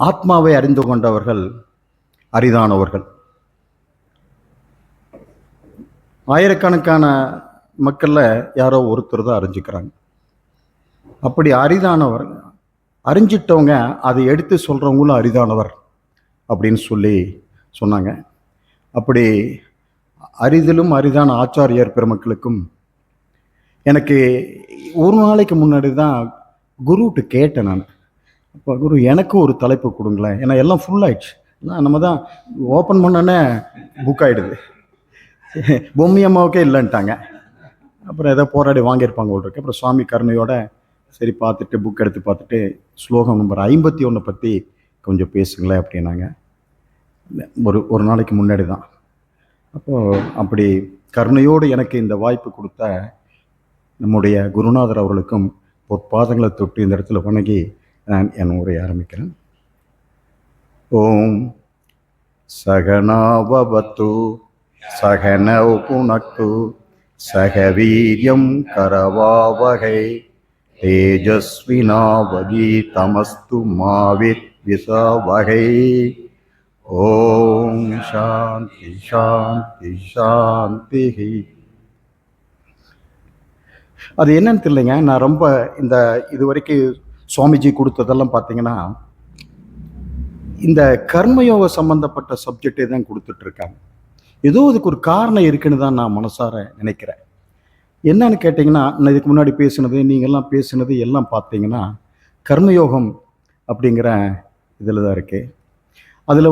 ஆத்மாவை அறிந்து கொண்டவர்கள் அரிதானவர்கள். ஆயிரக்கணக்கான மக்களில் யாரோ ஒருத்தர் தான் அறிஞ்சிக்கிறாங்க. அப்படி அரிதானவர், அறிஞ்சிட்டவங்க அதை எடுத்து சொல்கிறவங்களும் அரிதானவர் அப்படின்னு சொன்னாங்க. அப்படி அரிதிலும் அரிதான ஆச்சாரியர் பெருமக்களுக்கும் எனக்கு ஒரு நாளைக்கு முன்னாடி தான் குருவிட்டு கேட்டேன் நான். அப்போ குரு எனக்கும் ஒரு தலைப்பு கொடுங்களேன், ஏன்னா எல்லாம் ஃபுல் ஆயிடுச்சு. நம்ம தான் ஓப்பன் பண்ணோன்னே புக் ஆகிடுது. பொம்மி அம்மாவுக்கே இல்லைன்ட்டாங்க. அப்புறம் ஏதோ போராடி வாங்கியிருப்பாங்க இருக்கு. அப்புறம் சுவாமி கருணையோட சரி பார்த்துட்டு புக் எடுத்து பார்த்துட்டு ஸ்லோகம் நம்பர் 51 பற்றி கொஞ்சம் பேசுங்களேன் அப்படின்னாங்க. ஒரு நாளைக்கு முன்னாடி தான். அப்போது அப்படி கருணையோடு எனக்கு இந்த வாய்ப்பு கொடுத்த நம்முடைய குருநாதர் அவர்களுக்கும் பொற்பாதங்களை தொட்டு இந்த இடத்துல வணங்கி நான் என் உரையை ஆரம்பிக்கிறேன். ஓம் சகனாவவது சகனௌ புனக்து சகவீர்யம் கரவாவகை தேஜஸ்வினாவதீதமஸ்து மாவித் விசாவகை. ஓம் சாந்தி சாந்தி சாந்தி. அது என்னன்னு தெரியலைங்க. நான் ரொம்ப இது வரைக்கும் சுவாமிஜி கொடுத்ததெல்லாம் பார்த்தீங்கன்னா இந்த கர்மயோக சம்பந்தப்பட்ட சப்ஜெக்டே தான் கொடுத்துட்ருக்காங்க. ஏதோ அதுக்கு ஒரு காரணம் இருக்குன்னு தான் நான் மனசார நினைக்கிறேன். என்னன்னு கேட்டிங்கன்னா, நான் இதுக்கு முன்னாடி பேசுனது, நீங்கள்லாம் பேசுனது எல்லாம் பார்த்தீங்கன்னா கர்மயோகம் அப்படிங்கிற இதில் தான் இருக்கு. அதில்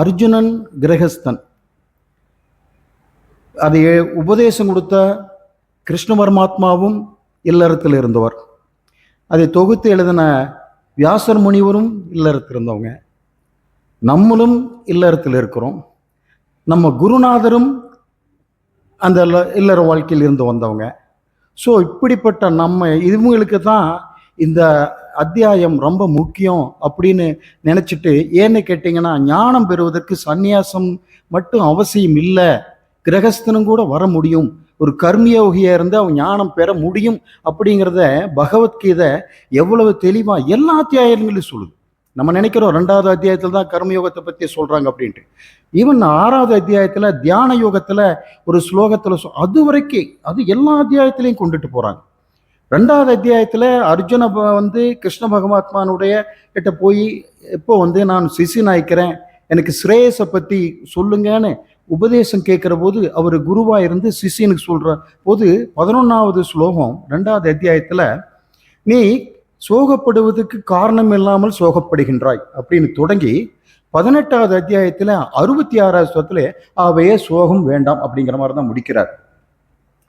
அர்ஜுனன் கிரகஸ்தன், அதை உபதேசம் கொடுத்த கிருஷ்ண பரமாத்மாவும் இல்லறத்தில் இருந்தவர், அதை தொகுத்து எழுதின வியாசர் முனிவரும் இல்லறத்தில் இருந்தவங்க, நம்மளும் இல்லறத்தில் இருக்கிறோம், நம்ம குருநாதரும் அந்த இல்லற வாழ்க்கையில் இருந்து வந்தவங்க. ஸோ இப்படிப்பட்ட நம்ம இவங்களுக்கு தான் இந்த அத்தியாயம் ரொம்ப முக்கியம் அப்படின்னு நினச்சிட்டு, ஏன்னு கேட்டிங்கன்னா ஞானம் பெறுவதற்கு சந்நியாசம் மட்டும் அவசியம் இல்லை, கிரகஸ்தனும் கூட வர முடியும், ஒரு கர்மயோகியாக இருந்து அவன் ஞானம் பெற முடியும் அப்படிங்கிறத பகவத்கீதை எவ்வளவு தெளிவாக எல்லா அத்தியாயங்களும் சொல்லுது. நம்ம நினைக்கிறோம் 2வது அத்தியாயத்தில் தான் கர்மயோகத்தை பற்றி சொல்கிறாங்க அப்படின்ட்டு. ஈவன் 6வது அத்தியாயத்தில் தியான யோகத்தில் ஒரு ஸ்லோகத்தில் அது வரைக்கும் அது எல்லா அத்தியாயத்திலையும் கொண்டுட்டு போகிறாங்க. 2வது அத்தியாயத்தில் அர்ஜுன கிருஷ்ண பகவாத்மானுடைய கிட்ட போய் இப்போ நான் சிசினாய்க்கிறேன், எனக்கு ஸ்ரேயஸை பற்றி சொல்லுங்கன்னு உபதேசம் கேட்குற போது அவர் குருவாக இருந்து சிஷியனுக்கு சொல்கிற போது 11வது ஸ்லோகம் 2வது அத்தியாயத்தில், நீ சோகப்படுவதற்கு காரணம் இல்லாமல் சோகப்படுகின்றாய் அப்படின்னு தொடங்கி 18வது அத்தியாயத்தில் 66வது ஸ்லோகத்தில் அவையே சோகம் வேண்டாம் அப்படிங்கிற மாதிரி தான் முடிக்கிறார்.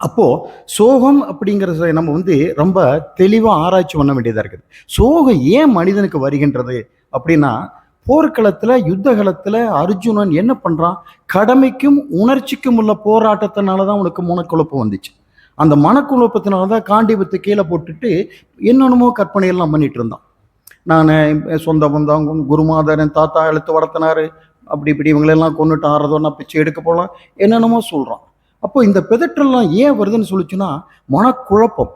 அப்போது சோகம் அப்படிங்கிறத நம்ம ரொம்ப தெளிவாக ஆராய்ச்சி பண்ண வேண்டியதாக இருக்குது. சோகம் ஏன் மனிதனுக்கு வருகின்றது அப்படின்னா, போர்க்களத்தில் யுத்த காலத்தில் அர்ஜுனன் என்ன பண்ணுறான், கடமைக்கும் உணர்ச்சிக்கும் உள்ள போராட்டத்தினால தான் உனக்கு மனக்குழப்பம் வந்துச்சு. அந்த மனக்குழப்பத்தினால தான் காண்டிபத்தை கீழே போட்டுட்டு என்னென்னமோ கற்பனையெல்லாம் பண்ணிட்டு இருந்தான். நான் சொந்த பந்தம், குருமாதரன் தாத்தா எழுத்து வளர்த்தினாரு, அப்படி இப்படி இவங்களெல்லாம் கொண்டுட்டு ஆடுறதோ, நான் பிச்சை எடுக்க போகலாம், என்னென்னமோ சொல்கிறான். அப்போ இந்த பிதற்றெல்லாம் ஏன் வருதுன்னு சொல்லிச்சுன்னா மனக்குழப்பம்.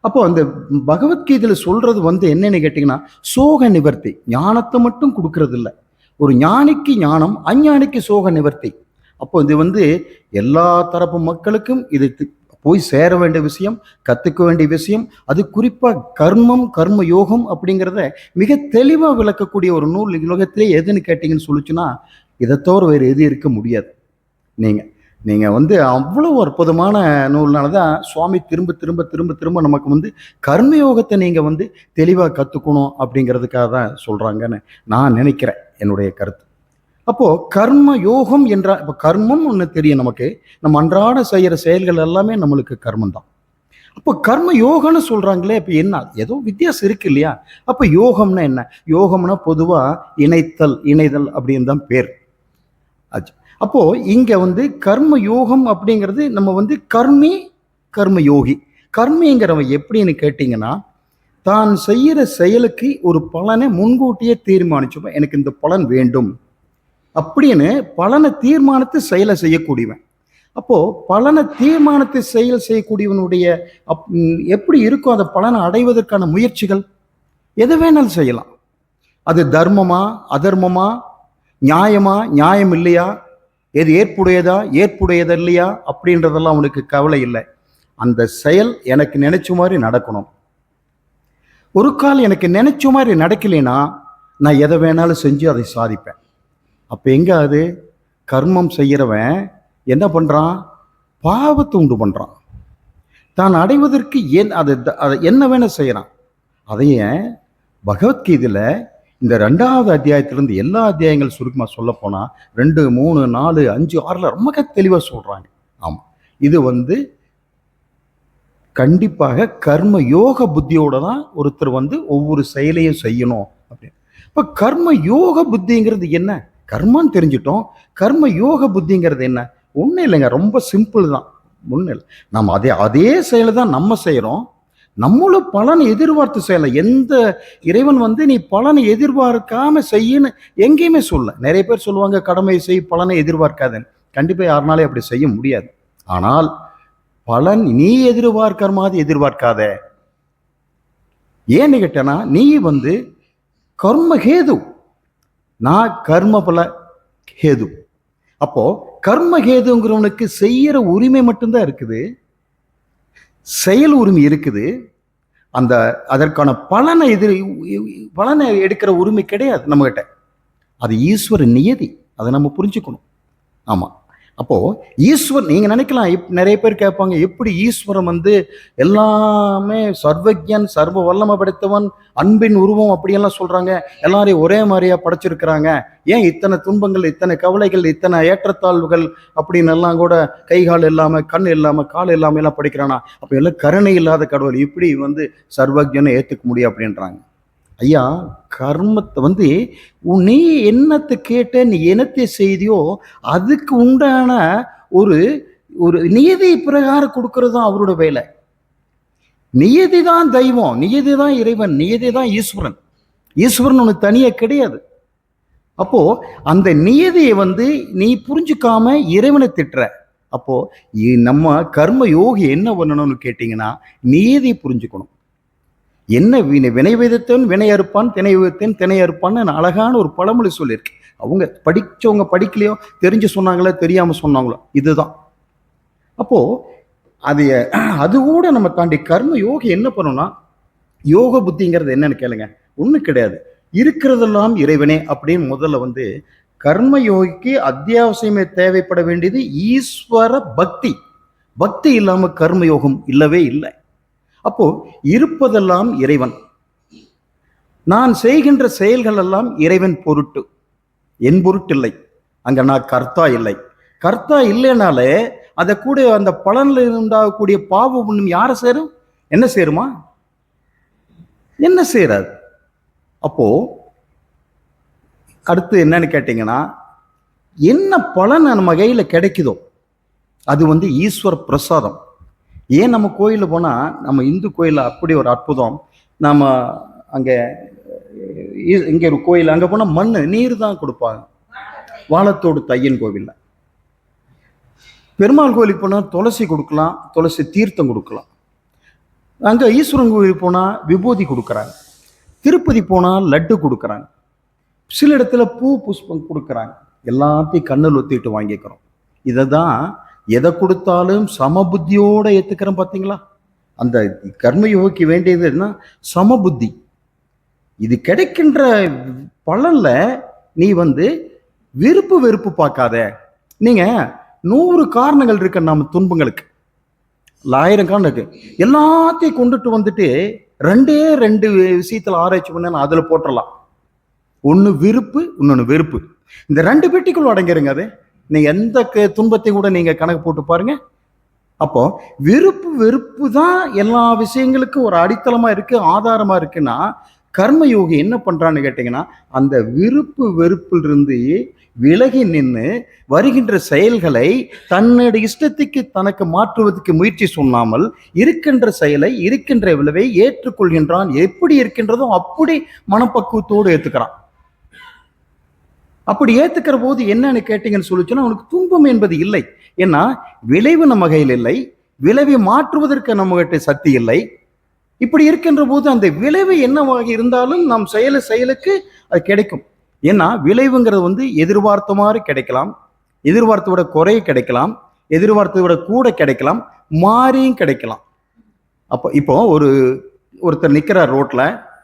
அப்போ அந்த பகவத்கீதையில் சொல்றது என்னன்னு கேட்டிங்கன்னா, சோக நிவர்த்தி. ஞானத்தை மட்டும் கொடுக்கறது இல்லை, ஒரு ஞானிக்கு ஞானம், அஞ்ஞானிக்கு சோக நிவர்த்தி. அப்போ இது எல்லா தரப்பு மக்களுக்கும் இது போய் சேர வேண்டிய விஷயம், கற்றுக்க வேண்டிய விஷயம். அது குறிப்பாக கர்மம், கர்ம யோகம் அப்படிங்கிறத மிக தெளிவாக விளக்கக்கூடிய ஒரு நூல் உலகத்திலே எதுன்னு கேட்டிங்கன்னு சொல்லிச்சுன்னா இதை தவிர வேறு எது இருக்க முடியாது. நீங்கள் அவ்வளோ அற்புதமான நூல்னால தான் சுவாமி திரும்ப திரும்ப திரும்ப திரும்ப நமக்கு கர்மயோகத்தை நீங்கள் தெளிவாக கற்றுக்கணும் அப்படிங்கிறதுக்காக தான் சொல்கிறாங்கன்னு நான் நினைக்கிறேன், என்னுடைய கருத்து. அப்போது கர்ம யோகம் என்ற, இப்போ கர்மம் ஒன்று தெரியும் நமக்கு, நம்ம அன்றாட செய்கிற செயல்கள் எல்லாமே நம்மளுக்கு கர்மம் தான். அப்போ கர்ம யோகம்னு சொல்கிறாங்களே, இப்போ என்ன ஏதோ வித்தியாசம் இருக்கு இல்லையா? அப்போ யோகம்னா என்ன? யோகம்னா பொதுவாக இணைதல் அப்படின்னு தான் பேர். அப்போது இங்கே கர்ம யோகம் அப்படிங்கிறது நம்ம கர்மி கர்ம யோகி. கர்மிங்கிறவன் எப்படின்னு கேட்டிங்கன்னா, தான் செய்கிற செயலுக்கு ஒரு பலனை முன்கூட்டியே தீர்மானிச்சுப்பேன், எனக்கு இந்த பலன் வேண்டும் அப்படின்னு பலனை தீர்மானித்து செயலை செய்யக்கூடியவன். அப்போது பலனை தீர்மானித்து செயல் செய்யக்கூடியவனுடைய எப்படி இருக்கும் அந்த பலனை அடைவதற்கான முயற்சிகள்? எது வேணாலும் செய்யலாம். அது தர்மமா அதர்மமா, நியாயமா நியாயம் இல்லையா, எது ஏற்புடையதா ஏற்புடையது இல்லையா அப்படின்றதெல்லாம் அவனுக்கு கவலை இல்லை. அந்த செயல் எனக்கு நினைச்ச மாதிரி நடக்கணும். ஒரு கால் எனக்கு நினைச்ச மாதிரி நடக்கலைன்னா நான் எதை வேணாலும் செஞ்சு அதை சாதிப்பேன். அப்போ எங்க அது? கர்மம் செய்கிறவன் என்ன பண்றான்? பாவத்தை உண்டு பண்றான். தான் அடைவதற்கு அதை என்ன வேணா செய்யறான். அதைய பகவத்கீதையில இந்த 2வது அத்தியாயத்திலிருந்து எல்லா அத்தியாயங்கள் சுருக்கமாக சொல்ல போனா 2, 3, 4, 5, 6 ரொம்ப தெளிவாக சொல்றாங்க. ஆமா, இது கண்டிப்பாக கர்ம யோக புத்தியோட தான் ஒருத்தர் ஒவ்வொரு செயலையும் செய்யணும் அப்படின்னு. இப்போ கர்ம யோக புத்திங்கிறது என்ன? கர்மான்னு தெரிஞ்சிட்டோம். கர்ம யோக புத்திங்கிறது என்ன? ஒன்றும் இல்லைங்க, ரொம்ப சிம்பிள் தான். ஒன்றும் இல்லை, நம்ம அதே செயலை தான் நம்ம செய்கிறோம். நம்மளும் பலனை எதிர்பார்த்து செய்யலை. எந்த இறைவன் நீ பலனை எதிர்பார்க்காம செய்யன்னு எங்கேயுமே சொல்ல. நிறைய பேர் சொல்லுவாங்க கடமை செய் பலனை எதிர்பார்க்காதுன்னு. கண்டிப்பாக யாருனாலே அப்படி செய்ய முடியாது. ஆனால் பலன் நீ எதிர்பார்க்கிற மாதிரி எதிர்பார்க்காத. ஏன்னு கேட்டனா, நீ கர்ம ஹேது, நான் கர்ம பல ஹேது. அப்போ கர்ம ஹேதுங்கிறவனுக்கு செய்யற உரிமை மட்டும்தான் இருக்குது, செயல் உரிமை இருக்குது. அதற்கான பலனை எடுக்கிற உரிமை கிடையாது நம்ம கிட்ட. அது ஈஸ்வர நியதி, அதை நம்ம புரிஞ்சுக்கணும். ஆமா, அப்போ ஈஸ்வரன் நீங்க நினைக்கலாம், நிறைய பேர் கேட்பாங்க, எப்படி ஈஸ்வரன் எல்லாமே சர்வஜன் சர்வ வல்லமை படைத்தவன் அன்பின் உருவம் அப்படியெல்லாம் சொல்றாங்க, எல்லாரையும் ஒரே மாதிரியா படைச்சிருக்கிறாங்க, ஏன் இத்தனை துன்பங்கள் இத்தனை கவலைகள் இத்தனை ஏற்றத்தாழ்வுகள் அப்படின்னு எல்லாம் கூட கை கால் இல்லாம கண் இல்லாம கால் இல்லாம எல்லாம் படைக்கிறானா? அப்ப எல்லாம் கருணை இல்லாத கடவுள் இப்படி சர்வஜனை ஏத்துக்க முடியும் அப்படின்றாங்க. ஐயா, கர்மத்தை நீ என்னத்தை கேட்ட, நீ என்னத்தை செய்தியோ அதுக்கு உண்டான ஒரு ஒரு நியதி பிரகாரம் கொடுக்கறது தான் அவரோட வேலை. நியதி தான் தெய்வம், நியதி தான் இறைவன், நியதி தான் ஈஸ்வரன். ஈஸ்வரன் ஒன்று தனியா கிடையாது. அப்போ அந்த நியதியை நீ புரிஞ்சுக்காம இறைவனை திட்டுற. அப்போ நம்ம கர்ம யோகி என்ன பண்ணணும்னு கேட்டீங்கன்னா, நியதி புரிஞ்சுக்கணும். என்ன வினை விதைத்தவன் வினை அறுப்பான், திணை விதைத்தவன் திணை அறுப்பான்னு அழகான ஒரு பழமொழி சொல்லியிருக்கு. அவங்க படிச்சவங்க படிக்கலையோ, தெரிஞ்சு சொன்னாங்களோ தெரியாம சொன்னாங்களோ, இதுதான். அப்போ அது கூட நம்ம தாண்டி கர்ம யோகி என்ன பண்ணணும்னா, யோக புத்திங்கிறது என்னன்னு கேளுங்க. ஒன்றும் கிடையாது, இருக்கிறதெல்லாம் இறைவனே அப்படின்னு முதல்ல கர்ம யோகிக்கு அத்தியாவசியமே தேவைப்பட வேண்டியது ஈஸ்வர பக்தி. பக்தி இல்லாம கர்ம யோகம் இல்லவே இல்லை. அப்போ இருப்பதெல்லாம் இறைவன், நான் செய்கின்ற செயல்கள் எல்லாம் இறைவன் பொருட்டு, என் பொருட்டு இல்லை. அங்க நான் கர்த்தா இல்லை. கர்த்தா இல்லைனாலே அதை கூட அந்த பலன்ல உண்டாகக்கூடிய பாவ புண்ணியம் யாரை சேரும்? என்ன சேருமா? என்ன சேராது. அப்போ அடுத்து என்னன்னு கேட்டீங்கன்னா, என்ன பலன் நம்ம கையில கிடைக்குதோ அது ஈஸ்வர பிரசாதம். ஏன் நம்ம கோயிலில் போனால், நம்ம இந்து கோயிலில் அப்படி ஒரு அற்புதம். நம்ம இங்கே ஒரு கோயில், அங்கே போனால் மண் நீர் தான் கொடுப்பாங்க. வாழத்தோடு தையன் கோவிலில். பெருமாள் கோயிலுக்கு போனால் துளசி கொடுக்கலாம், துளசி தீர்த்தம் கொடுக்கலாம். அங்கே ஈஸ்வரன் கோயிலுக்கு போனால் விபூதி கொடுக்குறாங்க. திருப்பதி போனால் லட்டு கொடுக்குறாங்க. சில இடத்துல பூ புஷ்பம் கொடுக்குறாங்க. எல்லாத்தையும் கண்ணில் ஒத்திட்டு வாங்கிக்கிறோம். இதை தான் எதை கொடுத்தாலும் சமபுத்தியோட ஏத்துக்கிறோம். பார்த்தீங்களா? அந்த கர்மயோகிக்கு வேண்டியது என்ன? சமபுத்தி. இது கிடைக்கின்ற பலன்ல நீ விருப்பு வெறுப்பு பார்க்காத. நீங்க 100 காரணங்கள் இருக்கு நம்ம துன்பங்களுக்கு, 1000 காரணம் இருக்கு. எல்லாத்தையும் கொண்டுட்டு 2 விஷயத்துல ஆராய்ச்சி பண்ண அதுல போட்டுடலாம். ஒண்ணு விருப்பு, இன்னொன்னு வெறுப்பு. இந்த 2 பெட்டிக்குள்ள அடங்கிருங்க. அது நீங்க எந்த துன்பத்தையும் கூட நீங்க கணக்கு போட்டு பாருங்க. அப்போ விருப்பு வெறுப்பு தான் எல்லா விஷயங்களுக்கும் ஒரு அடித்தளமா இருக்கு, ஆதாரமா இருக்குன்னா, கர்மயோகி என்ன பண்றான்னு கேட்டீங்கன்னா, அந்த விருப்பு வெறுப்பிலிருந்து விலகி நின்று வருகின்ற செயல்களை தன்னுடைய இஷ்டத்துக்கு தனக்கு மாற்றுவதற்கு முயற்சி சொன்னாமல் இருக்கின்ற செயலை இருக்கின்ற விளைவை ஏற்றுக்கொள்கின்றான். எப்படி இருக்கின்றதோ அப்படி மனப்பக்குவத்தோடு ஏத்துக்கிறான். அப்படி ஏத்துக்கிற போது என்னன்னு கேட்டீங்கன்னு சொல்லிச்சுன்னா, அவனுக்கு துன்பம் என்பது இல்லை. ஏன்னா விளைவு நம்ம கையில் இல்லை, விளைவை மாற்றுவதற்கு நம்ம கிட்ட சக்தி இல்லை. இப்படி இருக்கின்ற போது அந்த விளைவு என்னவாக இருந்தாலும் நம் செயலுக்கு அது கிடைக்கும். ஏன்னா விளைவுங்கிறது வந்து எதிர்பார்த்த மாதிரி கிடைக்கலாம், எதிர்பார்த்த விட குறைய கிடைக்கலாம், எதிர்பார்த்ததை விட கூட கிடைக்கலாம், மாறியும் கிடைக்கலாம். அப்போ இப்போ ஒருத்தர் நிற்கிறார் ரோட்ல,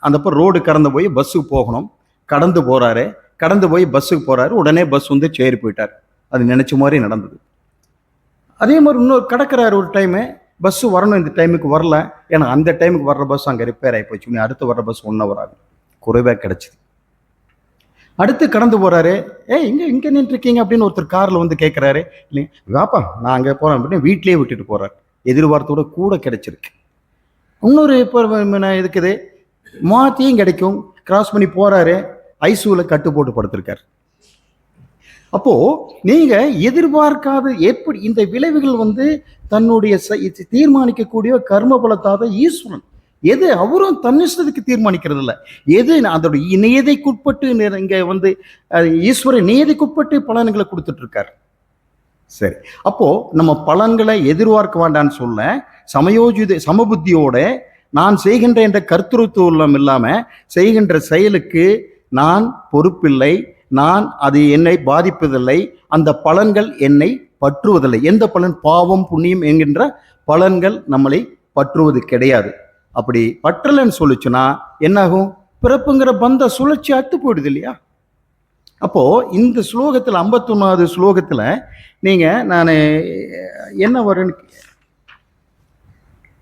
அந்த ரோடு கடந்து போய் பஸ்ஸுக்கு போகணும், கடந்து போறாரு, கடந்து போய் பஸ்ஸுக்கு போறாரு, உடனே பஸ் வந்து சேரி போயிட்டார். அது நினைச்ச மாதிரி நடந்தது. அதே மாதிரி இன்னொரு கடக்கிறாரு, ஒரு டைமு பஸ் வரணும், இந்த டைமுக்கு வரல, ஏன்னா அந்த டைமுக்கு வர்ற பஸ் அங்கே ரிப்பேர் ஆகி போச்சு, அடுத்து வர்ற பஸ் 1 hour ஆகும், குறைவாக கிடைச்சிது. அடுத்து கடந்து போறாரு, இங்கே நின்றுருக்கீங்க அப்படின்னு ஒருத்தர் காரில் வந்து கேட்குறாரு, இல்லைங்க வாப்பா நான் அங்கே போகிறேன் அப்படின்னு வீட்லேயே விட்டுட்டு போறாரு. எதிர்பார்த்தோட கூட கிடைச்சிருக்கு. இன்னொரு இப்போ இருக்குது, மாற்றியும் கிடைக்கும், கிராஸ் பண்ணி போறாரு, ஐசூவில் கட்டு போட்டு படுத்திருக்காரு. அப்போ நீங்க எதிர்பார்க்காத எப்படி இந்த விளைவுகள் வந்து தன்னுடைய தீர்மானிக்கக்கூடிய கர்ம பலத்தாத ஈஸ்வரன், எது அவரும் தன்னிஷ்டத்துக்கு தீர்மானிக்கிறது இல்லை, எது அதோட நியதைக்குட்பட்டு இங்க வந்து ஈஸ்வரன் நியதைக்குட்பட்டு பலன்களை கொடுத்துட்டு இருக்காரு. சரி, அப்போ நம்ம பலன்களை எதிர்பார்க்க வேண்டான்னு சொல்ல, சமயோஜித சமபுத்தியோட நான் செய்கின்ற என்ற கர்த்தத்துவம் இல்லாம செய்கின்ற செயலுக்கு நான் பொறுப்பில்லை, நான் அது என்னை பாதிப்பதில்லை, அந்த பலன்கள் என்னை பற்றுவதில்லை. எந்த பலன்? பாவம் புண்ணியம் என்கின்ற பலன்கள் நம்மளை பற்றுவது கிடையாது. அப்படி பற்றலைன்னு சொல்லிச்சுன்னா என்னாகும்? பிறப்புங்கிற பந்த சுழற்சி அத்து போயிடுது இல்லையா? அப்போ இந்த ஸ்லோகத்தில் 51வது ஸ்லோகத்தில் நீங்க நான் என்ன வருன்னு,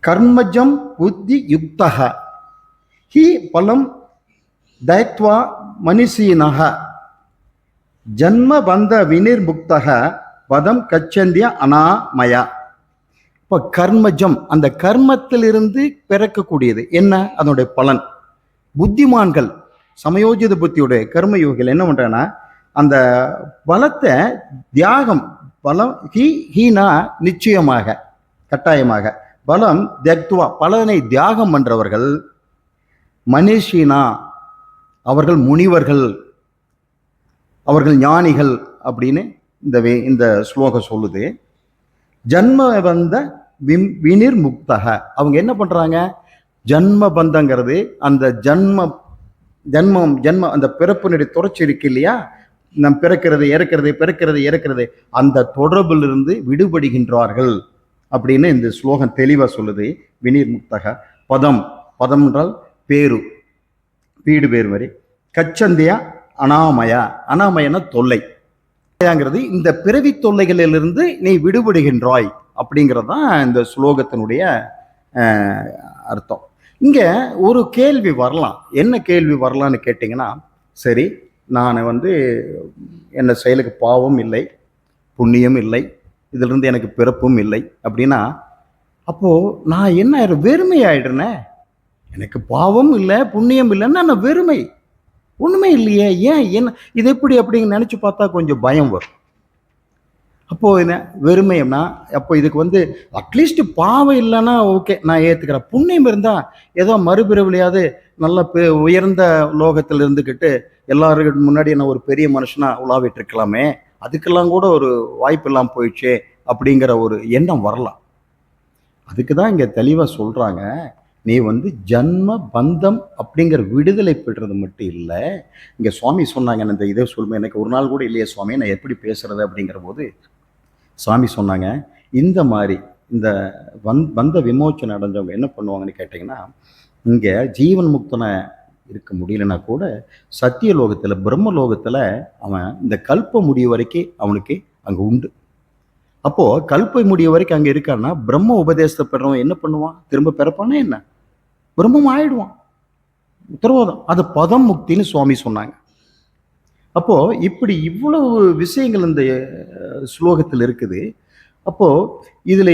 கர்மஜம் புத்தி யுக்தஹ ஹி பலம் தைத்வா மனிஷீனஹ ஜன்ம பந்த வினிர்முக்தக பதம் கச்சந்திய அனாமயா. இப்போ கர்மஜம், அந்த கர்மத்திலிருந்து பிறக்கக்கூடியது என்ன? அதனுடைய பலன். புத்திமான்கள், சமயோஜித புத்தியுடைய கர்மயோகிகள் என்ன பண்றேன்னா, அந்த பலத்தை தியாகம், பலம் ஹீனா நிச்சயமாக கட்டாயமாக, பலம் தக்துவா பலனை தியாகம் பண்றவர்கள், மனிஷினா அவர்கள் முனிவர்கள், அவர்கள் ஞானிகள் அப்படின்னு இந்த ஸ்லோகம் சொல்லுது. ஜன்ம பந்த வினிர் முக்தக, அவங்க என்ன பண்றாங்க? ஜன்ம பந்தங்கிறது அந்த ஜன்மம் அந்த பிறப்பினுடைய தொடர்ச்சி இருக்கு இல்லையா, நம் பிறக்கிறது இறக்கிறது அந்த தொடர்பிலிருந்து விடுபடுகின்றார்கள் அப்படின்னு இந்த ஸ்லோகம் தெளிவா சொல்லுது. வினிர் முக்தக பதம் என்றால் பேரு, வீடு பேர் மாதிரி. கச்சந்தியா அனாமயா, அனாமயன தொல்லை இந்த பிறவி தொல்லைகளிலிருந்து நீ விடுபடுகின்றாய் அப்படிங்கிறது தான் இந்த ஸ்லோகத்தினுடைய அர்த்தம். இங்க ஒரு கேள்வி வரலாம். என்ன கேள்வி வரலான்னு கேட்டிங்கன்னா, சரி நான் வந்து என்ன செயலுக்கு பாவம் இல்லை, புண்ணியம் இல்லை, இதிலிருந்து எனக்கு பிறப்பும் இல்லை அப்படின்னா, அப்போ நான் என்ன வெறுமை ஆயிடுறேனே, எனக்கு பாவம் இல்லை புண்ணியம் இல்லைன்னா நான் வெறுமை, ஒண்ணுமே இல்லையே, ஏன் என்ன இது எப்படி அப்படின்னு நினைச்சு பார்த்தா கொஞ்சம் பயம் வரும். அப்போ என்ன வெறுமைனா, அப்போ இதுக்கு வந்து அட்லீஸ்ட் பாவம் இல்லைன்னா ஓகே நான் ஏத்துக்கிறேன், புண்ணியம் இருந்தா ஏதோ மறுபிறவிலையாவது நல்ல உயர்ந்த லோகத்தில் இருந்துக்கிட்டு எல்லாருக்கும் முன்னாடி என்ன ஒரு பெரிய மனுஷனா உலாவிட்டு இருக்கலாமே, அதுக்கெல்லாம் கூட ஒரு வாய்ப்பு இல்லாமல் போயிடுச்சே அப்படிங்கிற ஒரு எண்ணம் வரலாம். அதுக்கு தான் இங்க தெளிவா சொல்றாங்க, நீ வந்து ஜன்ம பந்தம் அப்படிங்கிற விடுதலை பெற்றது மட்டும் இல்லை. இங்கே சுவாமி சொன்னாங்க, இந்த இதை சொல்லுமே, எனக்கு ஒரு நாள் கூட இல்லையே சுவாமி நான் எப்படி பேசுறது அப்படிங்கிற போது சுவாமி சொன்னாங்க, இந்த மாதிரி இந்த பந்த விமோச்சனை அடைஞ்சவங்க என்ன பண்ணுவாங்கன்னு கேட்டிங்கன்னா, இங்கே ஜீவன் முக்தனை இருக்க முடியலன்னா கூட சத்தியலோகத்தில் பிரம்மலோகத்தில் அவன் இந்த கல்ப முடிய வரைக்கும் அவனுக்கு அங்கே உண்டு. அப்போ கல்ப முடிய வரைக்கும் அங்கே இருக்கான்னா பிரம்ம உபதேசத்தை பெறவன் என்ன பண்ணுவான்? திரும்ப பிறப்பானா என்ன? பிரம்மம் ஆயிடுவான், உத்தரவாதம். அது பதம் முக்தின்னு சுவாமி சொன்னாங்க. அப்போ இப்படி இவ்வளவு விஷயங்கள் இந்த ஸ்லோகத்தில் இருக்குது. அப்போ இதுல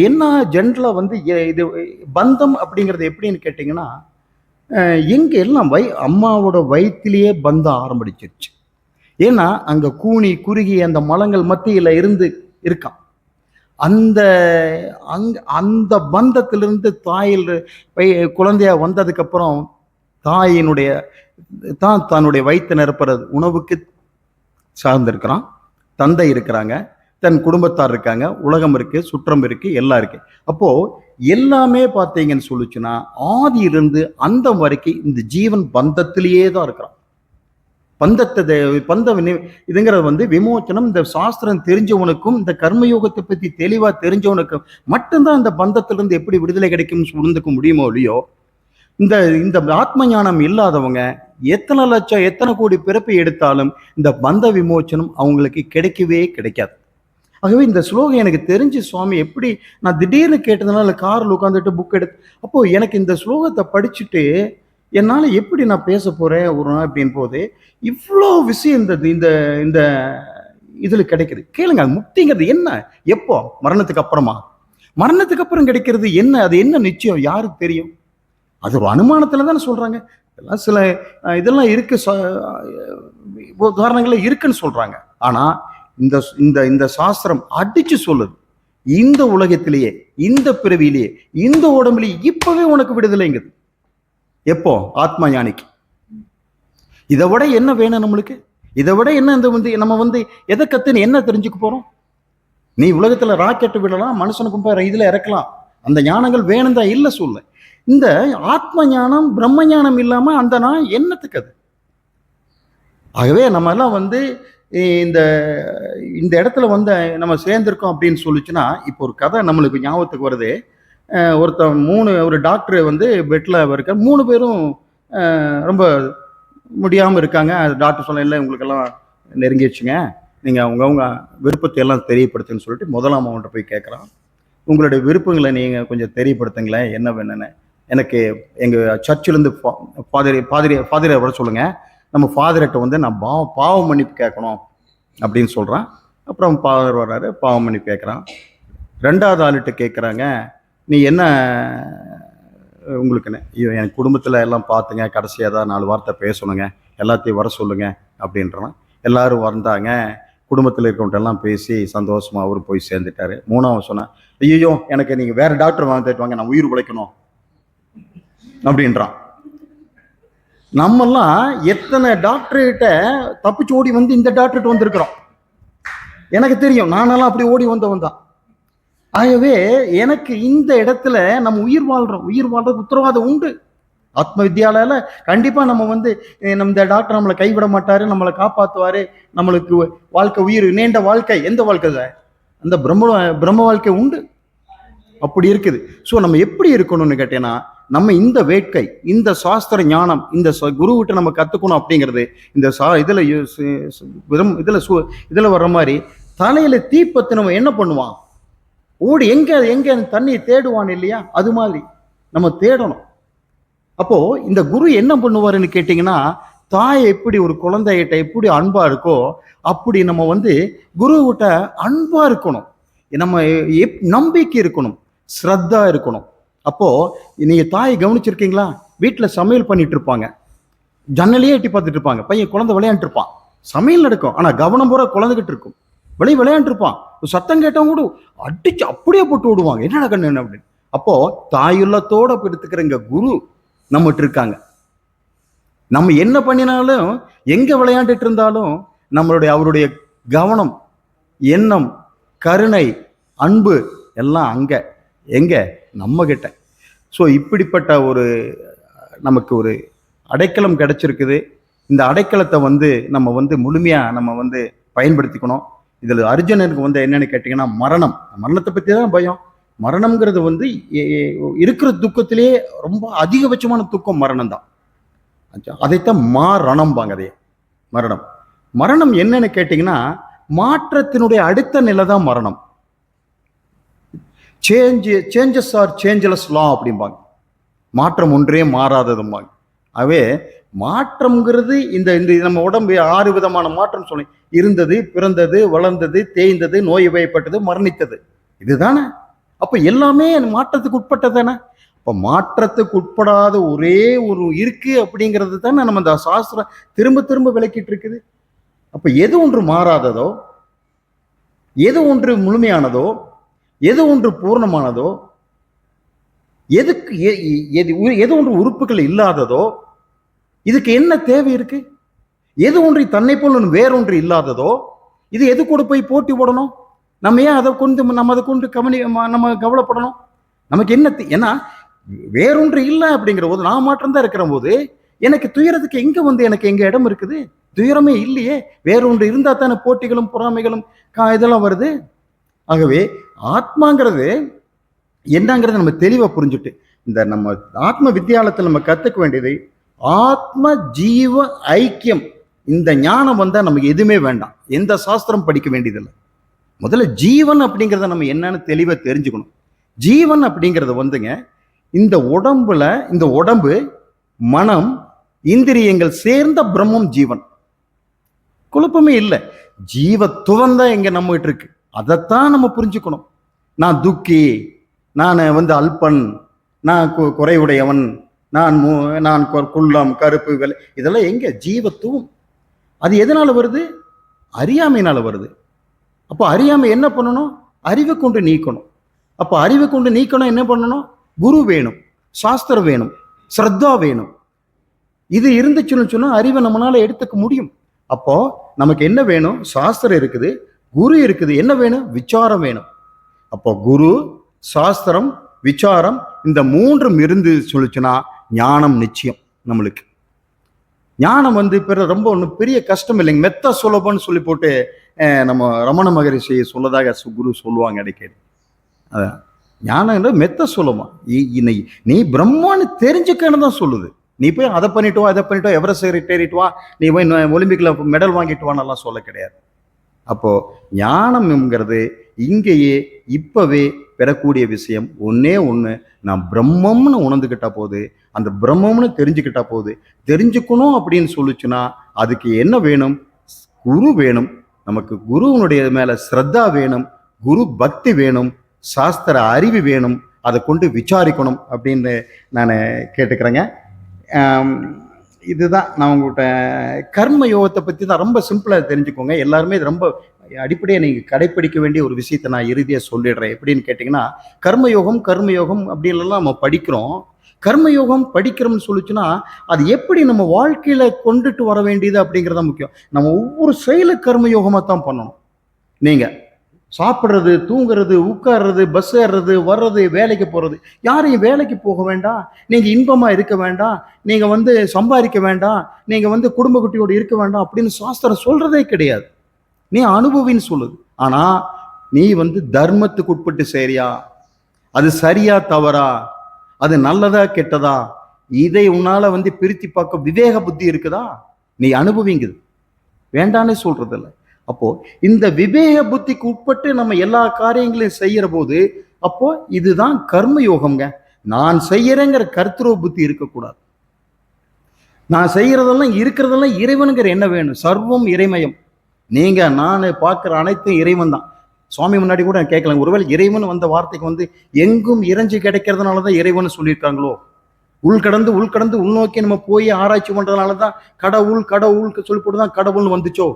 என்ன ஜென்ரலா வந்து இது பந்தம் அப்படிங்கிறது எப்படின்னு கேட்டீங்கன்னா, எங்க எல்லாம் அம்மாவோட வயிற்றிலேயே பந்தம் ஆரம்பிச்சிருச்சு. ஏன்னா அங்க கூனி குறுகி அந்த மலங்கள் மத்தியில இருக்கான். அந்த பந்தத்திலிருந்து தாயில் குழந்தையா வந்ததுக்கு அப்புறம் தாயினுடைய தன்னுடைய வயிற்று நிரப்புறது உணவுக்கு சார்ந்திருக்கிறான். தந்தை இருக்கிறாங்க, தன் குடும்பத்தார் இருக்காங்க, உலகம் இருக்கு, சுற்றம் இருக்கு, எல்லாம் இருக்கு. அப்போ எல்லாமே பார்த்தீங்கன்னு சொல்லுச்சுன்னா ஆதியிலிருந்து அந்த வரைக்கும் இந்த ஜீவன் பந்தத்திலேயே தான் இருக்கிறான். பந்தத்தை இதுங்கிறது வந்து விமோச்சனம். இந்த சாஸ்திரம் தெரிஞ்சவனுக்கும் இந்த கர்மயோகத்தை பத்தி தெளிவா தெரிஞ்சவனுக்கும் மட்டும்தான் இந்த பந்தத்திலிருந்து எப்படி விடுதலை கிடைக்கும் உணர்ந்துக்க முடியுமோ இல்லையோ, இந்த இந்த ஆத்ம ஞானம் இல்லாதவங்க எத்தனை லட்சம் எத்தனை கோடி பிறப்பை எடுத்தாலும் இந்த பந்த விமோச்சனம் அவங்களுக்கு கிடைக்கவே கிடைக்காது. ஆகவே இந்த ஸ்லோகம் எனக்கு தெரிஞ்சு சுவாமி எப்படி நான் திடீர்னு கேட்டதுனால காரில் உட்காந்துட்டு புக் எடுத்து அப்போ எனக்கு இந்த ஸ்லோகத்தை படிச்சுட்டு என்னால் எப்படி நான் பேச போறேன் ஒரு நாள் அப்படின் போது இவ்வளோ விஷயம் இந்த இந்த இந்த இதில் கிடைக்குது. கேளுங்க, முக்திங்கிறது என்ன? எப்போ? மரணத்துக்கு அப்புறமா? மரணத்துக்கு அப்புறம் கிடைக்கிறது என்ன? அது என்ன நிச்சயம்? யாருக்கு தெரியும்? அது ஒரு அனுமானத்துல தானே சொல்றாங்க. இதெல்லாம் சில இதெல்லாம் இருக்கு, உதாரணங்கள் இருக்குன்னு சொல்றாங்க. ஆனா இந்த இந்த இந்த சாஸ்திரம் அடிச்சு சொல்லுது, இந்த உலகத்திலேயே, இந்த பிறவியிலேயே, இந்த உடம்புலேயே இப்பவே உனக்கு விடுதலைங்குது. எப்போ? ஆத்மா ஞானிக்கு. இதை விட என்ன வேணும் நம்மளுக்கு? இதை விட என்ன? இந்த வந்து நம்ம வந்து எதை கத்துன்னு என்ன தெரிஞ்சுக்க போறோம்? நீ உலகத்துல ராக்கெட் விடலாம், மனுஷனுக்கும் இதுல இறக்கலாம், அந்த ஞானங்கள் வேணும் தான் இல்லை சொல்ல. இந்த ஆத்ம ஞானம் பிரம்ம ஞானம் இல்லாம அந்த நான் என்னத்துக்கு அது? ஆகவே நம்ம எல்லாம் வந்து இந்த இந்த இடத்துல வந்து நம்ம சேர்ந்திருக்கோம் அப்படின்னு சொல்லிச்சுன்னா, இப்போ ஒரு கதை நம்மளுக்கு ஞாபகத்துக்கு வருது. ஒரு டாக்டர் வந்து பெட்ல இருக்க, 3 பேரும் ரொம்ப முடியாமல் இருக்காங்க. டாக்டர் சொல்ல, இல்லை உங்களுக்கெல்லாம் நெருங்கிடுச்சுங்க, நீங்கள் அவங்கவுங்க விருப்பத்தை எல்லாம் தெரியப்படுத்துன்னு சொல்லிட்டு முதலாம் அவன்கிட்ட போய் கேட்குறான். உங்களுடைய விருப்பங்களை நீங்கள் கொஞ்சம் தெரியப்படுத்துங்களேன், என்ன வேணுன்னு. எனக்கு எங்கள் சர்ச்சிலேருந்து ஃபாதரை வர சொல்லுங்கள், நம்ம ஃபாதர்கிட்ட வந்து நான் பாவ மன்னிப்பு கேட்கணும் அப்படின்னு சொல்கிறான். அப்புறம் ஃபாதர் வர்றாரு, பாவ மன்னிப்பு கேட்குறான். 2வது ஆளுகிட்ட கேட்குறாங்க, நீ என்ன உங்களுக்குன்னு? ஐயோ, என் குடும்பத்தில் எல்லாம் பார்த்துங்க, கடைசியாக தான் 4 வார்த்தை பேசணுங்க, எல்லாத்தையும் வர சொல்லுங்க அப்படின்றான். எல்லாரும் வந்தாங்க, குடும்பத்தில் இருக்கவன்ட்ட எல்லாம் பேசி சந்தோஷமா அவரு போய் சேர்ந்துட்டாரு. 3வது சொன்னேன், ஐயோ எனக்கு நீங்கள் வேற டாக்டர் வாங்கிட்டு வாங்க, நான் உயிர் உழைக்கணும் அப்படின்றான். நம்மெல்லாம் எத்தனை டாக்டர்கிட்ட தப்பிச்சு ஓடி வந்து இந்த டாக்டர்கிட்ட வந்திருக்கிறோம். எனக்கு தெரியும், நானெல்லாம் அப்படி ஓடி வந்தவன் தான். ஆகவே எனக்கு இந்த இடத்துல நம்ம உயிர் வாழ்றோம், உயிர் வாழ்றது உத்தரவாதம் உண்டு. ஆத்ம வித்யாலயில கண்டிப்பா நம்ம வந்து இந்த டாக்டர் நம்மளை கைவிட மாட்டாரு, நம்மளை காப்பாற்றுவாரு, நம்மளுக்கு வாழ்க்கை, உயிர் நீண்ட வாழ்க்கை. எந்த வாழ்க்கை தான்? அந்த பிரம்ம வாழ்க்கை உண்டு. அப்படி இருக்குது. ஸோ நம்ம எப்படி இருக்கணும்னு கேட்டேன்னா, நம்ம இந்த வேட்கை, இந்த சாஸ்திர ஞானம், இந்த குருவிட்ட நம்ம கத்துக்கணும் அப்படிங்கிறது இந்த இதுல வர்ற மாதிரி தலையில தீப்பத்து நம்ம என்ன பண்ணுவான்? ஓடி எங்க தண்ணியை தேடுவான் இல்லையா? அது மாதிரி நம்ம தேடணும். அப்போ இந்த குரு என்ன பண்ணுவாருன்னு கேட்டீங்கன்னா, தாய் எப்படி ஒரு குழந்தைகிட்ட எப்படி அன்பா இருக்கோ அப்படி நம்ம வந்து குருவிட்ட அன்பா இருக்கணும். நம்ம நம்பிக்கை இருக்கணும், ஸ்ரத்தா இருக்கணும். அப்போ நீங்க தாய் கவனிச்சிருக்கீங்களா? வீட்டுல சமையல் பண்ணிட்டு இருப்பாங்க, ஜன்னலையே எட்டி பார்த்துட்டு இருப்பாங்க, பையன் குழந்தை விளையாண்டு இருப்பான், சமையல் நடக்கும், ஆனா கவனம் பூரா குழந்தைகிட்டு இருக்கும், விளையாண்டு இருப்பான். சத்தம் கேட்டவங்க கூட அடிச்சு அப்படியே போட்டு விடுவாங்க, என்னடா கண்ணு அப்படின்னு. அப்போ தாயுள்ளத்தோட எடுத்துக்கிற இங்க குரு நம்மகிட்ட இருக்காங்க. நம்ம என்ன பண்ணினாலும், எங்க விளையாண்டுட்டு இருந்தாலும் அவருடைய கவனம், எண்ணம், கருணை, அன்பு எல்லாம் அங்க எங்க நம்ம கிட்ட. ஸோ இப்படிப்பட்ட நமக்கு ஒரு அடைக்கலம் கிடைச்சிருக்குது. இந்த அடைக்கலத்தை வந்து நம்ம வந்து முழுமையா நம்ம வந்து பயன்படுத்திக்கணும். இதுல அர்ஜுனனுக்கு வந்து என்னன்னு கேட்டீங்கன்னா, மரணத்தை பத்தி தான் பயம். மரணம்ங்கிறது வந்து இருக்கிற துக்கத்திலேயே ரொம்ப அதிகபட்சமான துக்கம் மரணம் தான். அதைத்தான் மாரணம்பாங்க. அதே மரணம் என்னன்னு கேட்டீங்கன்னா, மாற்றத்தினுடைய அடுத்த நிலை தான் மரணம். சேஞ்சஸ் ஆர் சேஞ்சலஸ் லா அப்படிம்பாங்க. மாற்றம் ஒன்றே மாறாததும்பாங்க. ஆகவே மாற்றம்ங்கிறது இந்த நம்ம உடம்பு 6 விதமான மாற்றம் சொல்லி இருந்தது, பிறந்தது, வளர்ந்தது, தேய்ந்தது, நோய் வயப்பட்டது, மரணித்தது, இதுதானே. அப்ப எல்லாமே மாற்றத்துக்கு உட்பட்டதானே. அப்ப மாற்றத்துக்கு உட்படாத ஒரே ஒரு இருக்கு அப்படிங்கிறது தானே நம்ம இந்த சாஸ்திரம் திரும்ப திரும்ப விளக்கிட்டு இருக்குது. அப்ப எது ஒன்று மாறாததோ, எது ஒன்று முழுமையானதோ, எது ஒன்று பூர்ணமானதோ, எது ஒன்று உறுப்புகள் இல்லாததோ, இதுக்கு என்ன தேவை இருக்கு? எது ஒன்று தன்னை போல் வேறொன்று இல்லாததோ, இது எது கூட போய் போட்டி போடணும்? நம்ம ஏன் அதை கொண்டு நம்ம கவலைப்படணும்? நமக்கு என்ன ஏன்னா வேறொன்று இல்லை அப்படிங்கிற போது, நான் மாற்றம்தான் இருக்கிற போது எனக்கு துயரத்துக்கு எனக்கு எங்க இடம் இருக்குது? துயரமே இல்லையே. வேறொன்று இருந்தா தானே போட்டிகளும் பொறாமைகளும் இதெல்லாம் வருது. ஆகவே ஆத்மாங்கிறது என்னங்கிறத நம்ம தெளிவா புரிஞ்சுட்டு, இந்த நம்ம ஆத்ம வித்தியாலயத்தில் நம்ம கத்துக்க வேண்டியது ஆத்ம ஜீவ ஐக்கியம். இந்த ஞானம் வந்தா நமக்கு எதுவுமே வேண்டாம், எந்த சாஸ்திரம் படிக்க வேண்டியதில்லை. முதல்ல ஜீவன் அப்படிங்கிறத நம்ம என்னன்னு தெளிவா தெரிஞ்சுக்கணும். ஜீவன் அப்படிங்கிறது வந்துங்க, இந்த உடம்பு, மனம், இந்திரியங்கள் சேர்ந்த பிரம்மம் ஜீவன். குழப்பமே இல்லை. ஜீவத்துவம் தான் எங்க நம்ம கிட்ட இருக்கு. அதைத்தான் நம்ம புரிஞ்சுக்கணும். நான் துக்கி, நான் அல்பன், நான் குறைவுடையவன், நான் குள்ளம், கருப்பு, வெள்ளை, இதெல்லாம் எங்க ஜீவத்துவம். அது எதனால வருது? அறியாமையினால வருது. அப்போ அறியாமை என்ன பண்ணணும்? அறிவை கொண்டு நீக்கணும். அப்போ அறிவை கொண்டு நீக்கணும் என்ன பண்ணணும்? குரு வேணும், சாஸ்திரம் வேணும், ஸ்ரத்தா வேணும். இது இருந்துச்சுன்னு சொன்னா அறிவை நம்மளால எடுத்துக்க முடியும். அப்போ நமக்கு என்ன வேணும்? சாஸ்திரம் இருக்குது, குரு இருக்குது. என்ன வேணும்? விசாரம் வேணும். அப்போ குரு, சாஸ்திரம், விசாரம், இந்த மூன்றும் இருந்து சொல்லிச்சுன்னா ஞானம் நிச்சயம். நம்மளுக்கு ஞானம் ரொம்ப ஒன்றும் பெரிய கஷ்டம் இல்லைங்க. மெத்த சுலபம்னு சொல்லி போட்டு நம்ம ரமண மகரிஷி சொல்லதாக குரு சொல்லுவாங்க அடிக்கடி. அதான் ஞானம் மெத்த சுலபம். நீ பிரம்மான்னு தெரிஞ்சுக்கன்னு தான் சொல்லுது. நீ போய் அதை பண்ணிட்டு வா, அதை பண்ணிட்டு வா, எவரெஸ்ட் ஏறிட்டு வா, நீ போய் ஒலிம்பிக்ல மெடல் வாங்கிட்டு வானெல்லாம் சொல்ல கிடையாது. அப்போ ஞானம்ங்கிறது இங்கேயே இப்பவே பெறக்கூடிய விஷயம். ஒன்னே ஒன்று, நான் பிரம்மம்னு உணர்ந்துக்கிட்டா போது, அந்த பிரம்மம்னு தெரிஞ்சுக்கிட்டா போது. தெரிஞ்சுக்கணும் அப்படின்னு சொல்லிச்சுன்னா அதுக்கு என்ன வேணும்? குரு வேணும். நமக்கு குருவனுடைய மேல ஸ்ரத்தா வேணும், குரு பக்தி வேணும், சாஸ்திர அறிவு வேணும். அதை கொண்டு விசாரிக்கணும் அப்படின்னு நான் கேட்டுக்கிறேங்க. இதுதான் நான் உங்கள்கிட்ட கர்ம யோகத்தை பற்றி தான் ரொம்ப சிம்பிளாக தெரிஞ்சுக்கோங்க. எல்லாருமே இது ரொம்ப அடிப்படையாக நீங்கள் கடைப்பிடிக்க வேண்டிய ஒரு விஷயத்தை நான் இறுதியாக சொல்லிடுறேன். எப்படின்னு கேட்டிங்கன்னா, கர்மயோகம் அப்படின்லாம் நம்ம படிக்கிறோம். கர்மயோகம் படிக்கிறோம்னு சொல்லிச்சுன்னா அது எப்படி நம்ம வாழ்க்கையில் கொண்டுட்டு வர வேண்டியது அப்படிங்கிறத முக்கியம். நம்ம ஒவ்வொரு செயலு கர்மயோகமாக தான் பண்ணணும். நீங்கள் சாப்பிட்றது, தூங்குறது, உட்கார்றது, பஸ் ஏறுறது, வர்றது, வேலைக்கு போகிறது, யாரையும் வேலைக்கு போக வேண்டாம், நீங்கள் இன்பமாக இருக்க வேண்டாம், நீங்கள் சம்பாதிக்க வேண்டாம், நீங்கள் குடும்ப குட்டியோடு இருக்க வேண்டாம் அப்படின்னு சாஸ்திரம் சொல்கிறதே கிடையாது. நீ அனுபவின்னு சொல்லுது. ஆனால் நீ தர்மத்துக்கு உட்பட்டு சரியா, அது சரியா தவறா, அது நல்லதா கெட்டதா, இதை உன்னால பிரித்து பார்க்க விவேக புத்தி இருக்குதா? நீ அனுபவிங்குது, வேண்டான்னு சொல்றதில்ல. அப்போ இந்த விவேக புத்திக்கு உட்பட்டு நம்ம எல்லா காரியங்களையும் செய்யற போது, அப்போ இதுதான் கர்மயோகம்ங்க. நான் செய்யறேங்கிற கர்த்தரோ புத்தி இருக்கக்கூடாது. நான் செய்யறதெல்லாம் இருக்கிறதெல்லாம் இறைவனுங்கிற என்ன வேணும்? சர்வம் இறைமயம். நீங்க நான் பார்க்கிற அனைத்தும் இறைவன் தான். சுவாமி முன்னாடி கூட கேட்கலாம், ஒருவேளை இறைவன் வந்த வார்த்தைக்கு எங்கும் இறைஞ்சி கிடைக்கிறதுனாலதான் இறைவன் சொல்லியிருக்காங்களோ? உள்கடந்து உள்நோக்கி நம்ம போய் ஆராய்ச்சி பண்றதுனாலதான் கடவுள் சொல்லி போட்டுதான் கடவுள்னு வந்துச்சோ?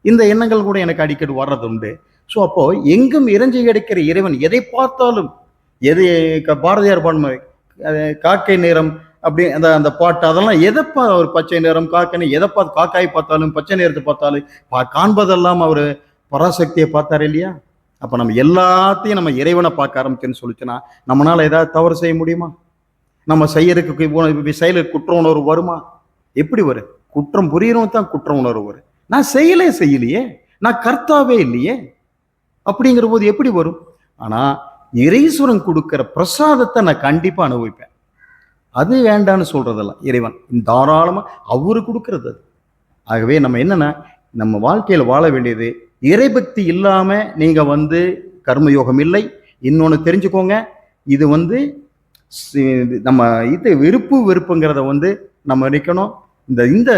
இந்த எண்ணங்கள் கூட எனக்கு அடிக்கடி வர்றது உண்டு. ஸோ அப்போ எங்கும் இறைஞ்சி கிடைக்கிற இறைவன் எதை பார்த்தாலும், பாரதியார் பாடுமை காக்கை நேரம் அப்படி அந்த பாட்டு, அதெல்லாம் எதைப்பா ஒரு பச்சை நேரம் காக்கை, எதை பார்த்து காக்காய் பார்த்தாலும் பச்சை நேரத்தை பார்த்தாலும் காண்பதெல்லாம் அவர் பராசக்தியை பார்த்தாரு இல்லையா? அப்ப நம்ம எல்லாத்தையும் நம்ம இறைவனை பார்க்க ஆரம்பிச்சுன்னு சொல்லிச்சுன்னா நம்மளால ஏதாவது தவறு செய்ய முடியுமா? நம்ம செய்யறதுக்கு செயலுக்கு குற்ற உணர்வு வருமா? எப்படி வரும்? குற்றம் புரியணும் தான் குற்ற உணர்வு வரும். நான் செய்யலையே, நான் கர்த்தாவே இல்லையே, அப்படிங்கிற போது எப்படி வரும்? ஆனா இறைசுரன் கொடுக்கிற பிரசாதத்தை நான் கண்டிப்பா அனுபவிப்பேன். அது வேண்டான்னு சொல்றதல்ல, இறைவன் தாராளமா அவரு கொடுக்கறது. ஆகவே நம்ம என்னன்னா, நம்ம வாழ்க்கையில வாழ வேண்டியது இறைபக்தி இல்லாம நீங்க கர்மயோகம் இல்லை. இன்னொன்னு தெரிஞ்சுக்கோங்க, இது நம்ம இது வெறுப்புங்கிறத நம்ம நினைக்கணும். இந்த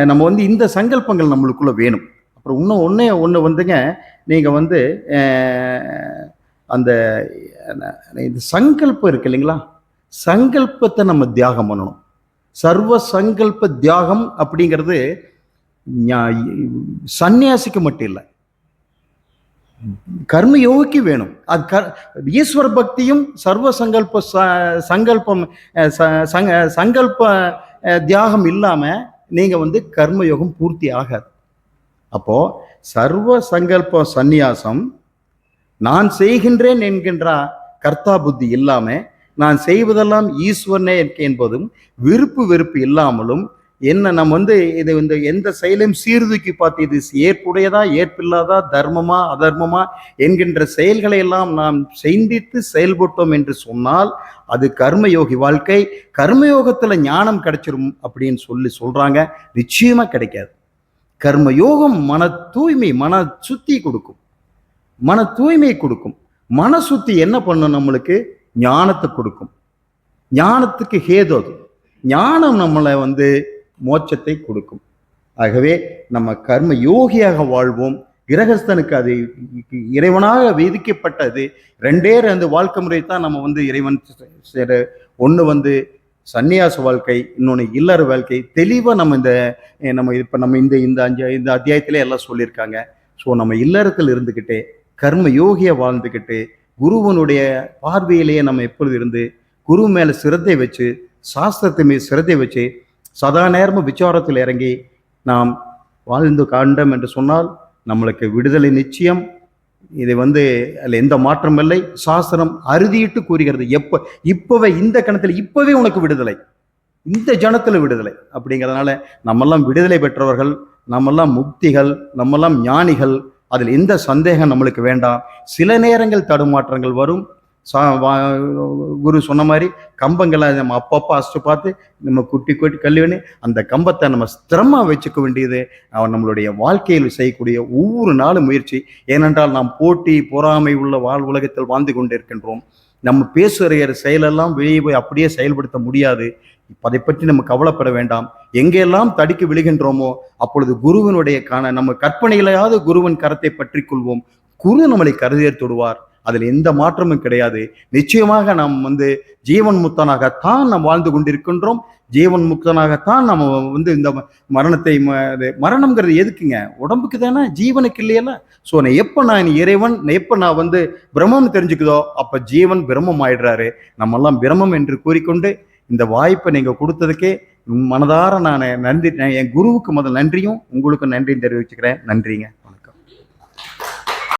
நம்ம இந்த சங்கல்பங்கள் நம்மளுக்குள்ள வேணும். அப்புறம் இன்னும் ஒன்று நீங்க அந்த இந்த சங்கல்பம் இருக்கு இல்லைங்களா? சங்கல்பத்தை நம்ம தியாகம் பண்ணணும். சர்வ சங்கல்ப தியாகம் அப்படிங்கிறது சன்னியாசிக்கு மட்டும் இல்லை, கர்மயோகிக்கு வேணும். அது ஈஸ்வர பக்தியும் சர்வ சங்கல்ப தியாகம் இல்லாம நீங்க கர்மயோகம் பூர்த்தி ஆகாது. அப்போ சர்வ சங்கல்ப சந்நியாசம் நான் செய்கின்றேன் என்கின்ற கர்த்தா புத்தி இல்லாம நான் செய்வதெல்லாம் ஈஸ்வரனே என்பதும் விருப்பு வெறுப்பு இல்லாமலும் என்ன நம்ம இது எந்த செயலையும் சீர்தூக்கி பார்த்து இது ஏற்புடையதா ஏற்பில்லாதா தர்மமா அதர்மமா என்கின்ற செயல்களை எல்லாம் நாம் சிந்தித்து செயல்பட்டோம் என்று சொன்னால் அது கர்மயோகி வாழ்க்கை. கர்மயோகத்துல ஞானம் கிடைச்சிரும் அப்படின்னு சொல்றாங்க. நிச்சயமா கிடைக்காது. கர்மயோகம் மன தூய்மை, மன சுத்தி கொடுக்கும், மன தூய்மை கொடுக்கும். மன சுத்தி என்ன பண்ணும்? நம்மளுக்கு ஞானத்தை கொடுக்கும். ஞானத்துக்கு ஹேது அது. ஞானம் நம்மளை மோட்சத்தை கொடுக்கும். ஆகவே நம்ம கர்ம யோகியாக வாழ்வோம். கிரகஸ்தனுக்கு அது இறைவனாக விதிக்கப்பட்டது. ரெண்டே வாழ்க்கை முறை தான் நம்ம இறைவன் ஒன்று சந்நியாச வாழ்க்கை, இன்னொன்று இல்லற வாழ்க்கை. தெளிவாக நம்ம இப்போ நம்ம இந்த அத்தியாயத்திலே எல்லாம் சொல்லியிருக்காங்க. ஸோ நம்ம இல்லறத்தில் இருந்துக்கிட்டே கர்ம யோகியை வாழ்ந்துக்கிட்டு குருவனுடைய பார்வையிலேயே நம்ம எப்பொழுது இருந்து குரு மேலே சிரத்தை வச்சு சாஸ்திரத்தை மீது சிரத்தை வச்சு சதா நேரமும் விசாரத்தில் இறங்கி நாம் வாழ்ந்து காண்டம் என்று சொன்னால் நம்மளுக்கு விடுதலை நிச்சயம். இது அதில் எந்த மாற்றம் இல்லை. சாஸ்திரம் அறுதியிட்டு கூறுகிறது. இப்பவே இந்த கணத்தில் இப்பவே உனக்கு விடுதலை, இந்த ஜனத்துல விடுதலை அப்படிங்கிறதுனால நம்மெல்லாம் விடுதலை பெற்றவர்கள், நம்மெல்லாம் முக்திகள், நம்மெல்லாம் ஞானிகள். அதில் எந்த சந்தேகம் நம்மளுக்கு வேண்டாம். சில நேரங்கள் தடுமாற்றங்கள் வரும். குரு சொன்ன மாதிரி கம்பங்களை நம்ம அப்பப்போ அசிச்சு பார்த்து நம்ம குட்டி குட்டி கல்வி அந்த கம்பத்தை நம்ம ஸ்திரமாக வச்சுக்க வேண்டியது நம்மளுடைய வாழ்க்கையில் செய்யக்கூடிய ஒவ்வொரு நாளும் முயற்சி. ஏனென்றால் நாம் போட்டி பொறாமை உள்ள உலகத்தில் வாழ்ந்து கொண்டிருக்கின்றோம். நம்ம பேசுகிற செயலெல்லாம் வெளியே போய் அப்படியே செயல்படுத்த முடியாது. அதை பற்றி நம்ம கவலைப்பட வேண்டாம். எங்கெல்லாம் தடுக்கி விழுகின்றோமோ அப்பொழுது குருவனுடைய நம்ம கற்பனையிலாவது குருவன் கரத்தை பற்றி கொள்வோம். குரு நம்மளை கருதேற்றுடுவார். அதில் எந்த மாற்றமும் கிடையாது. நிச்சயமாக நாம் ஜீவன் முக்தனாகத்தான் நாம் வாழ்ந்து கொண்டிருக்கின்றோம். ஜீவன் முக்தனாகத்தான் நம்ம இந்த மரணம்ங்கிறது எதுக்குங்க? உடம்புக்கு தானே, ஜீவனுக்கு இல்லையல்ல. ஸோ நான் இறைவன் எப்போ நான் பிரம்மம் தெரிஞ்சுக்குதோ அப்போ ஜீவன் பிரம்மம் ஆயிடுறாரு. நம்மெல்லாம் பிரம்மம் என்று கூறிக்கொண்டு இந்த வாய்ப்பை நீங்கள் கொடுத்ததுக்கே மனதார நான் நன்றி. என் குருவுக்கு முதல் நன்றியும் உங்களுக்கும் நன்றியும் தெரிவிச்சுக்கிறேன். நன்றிங்க.